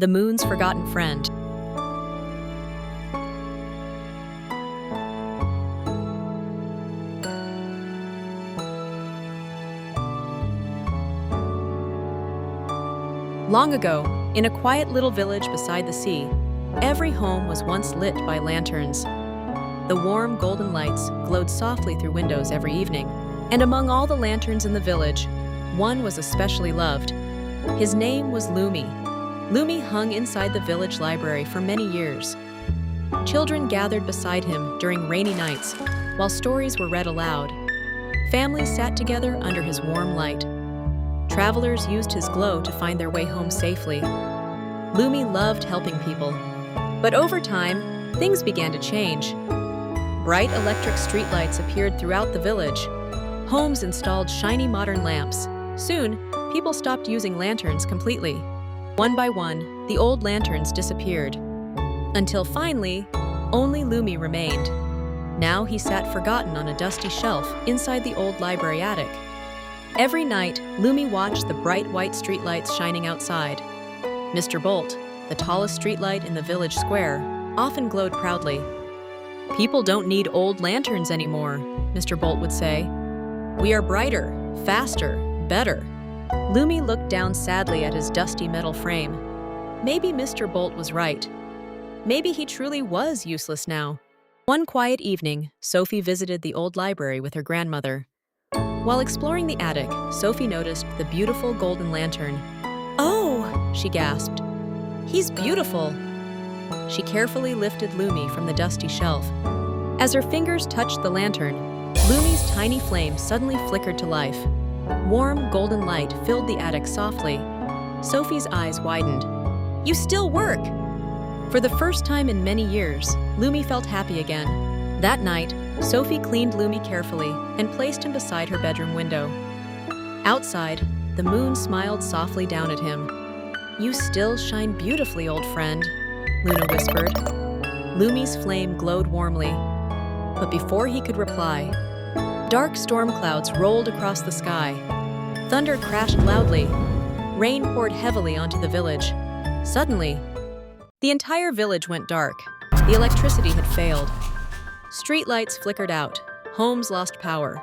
The Moon's Forgotten Friend. Long ago, in a quiet little village beside the sea, every home was once lit by lanterns. The warm golden lights glowed softly through windows every evening, and among all the lanterns in the village, one was especially loved. His name was Lumi. Lumi hung inside the village library for many years. Children gathered beside him during rainy nights, while stories were read aloud. Families sat together under his warm light. Travelers used his glow to find their way home safely. Lumi loved helping people. But over time, things began to change. Bright electric streetlights appeared throughout the village. Homes installed shiny modern lamps. Soon, people stopped using lanterns completely. One by one, the old lanterns disappeared. Until finally, only Lumi remained. Now he sat forgotten on a dusty shelf inside the old library attic. Every night, Lumi watched the bright white streetlights shining outside. Mr. Bolt, the tallest streetlight in the village square, often glowed proudly. "People don't need old lanterns anymore," Mr. Bolt would say. "We are brighter, faster, better." Lumi looked down sadly at his dusty metal frame. Maybe Mr. Bolt was right. Maybe he truly was useless now. One quiet evening, Sophie visited the old library with her grandmother. While exploring the attic, Sophie noticed the beautiful golden lantern. "Oh!" she gasped. "He's beautiful!" She carefully lifted Lumi from the dusty shelf. As her fingers touched the lantern, Lumi's tiny flame suddenly flickered to life. Warm, golden light filled the attic softly. Sophie's eyes widened. "You still work!" For the first time in many years, Lumi felt happy again. That night, Sophie cleaned Lumi carefully and placed him beside her bedroom window. Outside, the moon smiled softly down at him. "You still shine beautifully, old friend," Luna whispered. Lumi's flame glowed warmly. But before he could reply, dark storm clouds rolled across the sky. Thunder crashed loudly. Rain poured heavily onto the village. Suddenly, the entire village went dark. The electricity had failed. Streetlights flickered out. Homes lost power.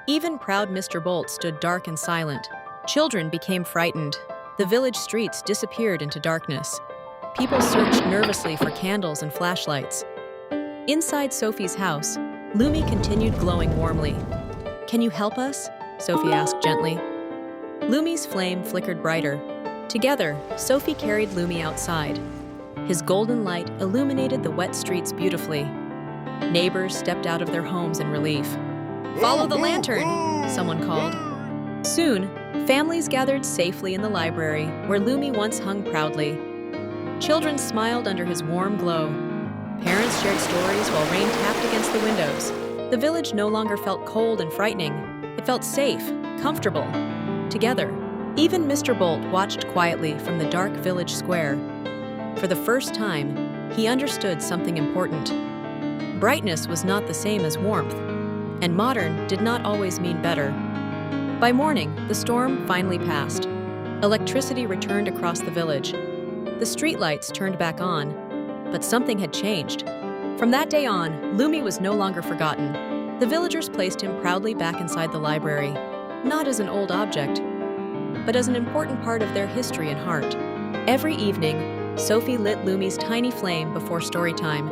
Even proud Mr. Bolt stood dark and silent. Children became frightened. The village streets disappeared into darkness. People searched nervously for candles and flashlights. Inside Sophie's house, Lumi continued glowing warmly. "Can you help us?" Sophie asked gently. Lumi's flame flickered brighter. Together, Sophie carried Lumi outside. His golden light illuminated the wet streets beautifully. Neighbors stepped out of their homes in relief. "Follow the lantern," someone called. Soon, families gathered safely in the library where Lumi once hung proudly. Children smiled under his warm glow. Parents shared stories while rain tapped against the windows. The village no longer felt cold and frightening. It felt safe, comfortable, together. Even Mr. Bolt watched quietly from the dark village square. For the first time, he understood something important. Brightness was not the same as warmth, and modern did not always mean better. By morning, the storm finally passed. Electricity returned across the village. The streetlights turned back on, but something had changed. From that day on, Lumi was no longer forgotten. The villagers placed him proudly back inside the library, not as an old object, but as an important part of their history and heart. Every evening, Sophie lit Lumi's tiny flame before story time.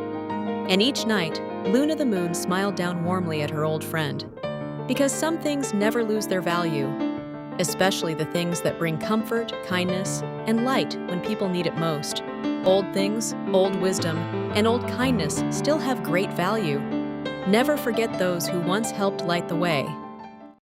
And each night, Luna the moon smiled down warmly at her old friend. Because some things never lose their value, especially the things that bring comfort, kindness, and light when people need it most. Old things, old wisdom, and old kindness still have great value. Never forget those who once helped light the way.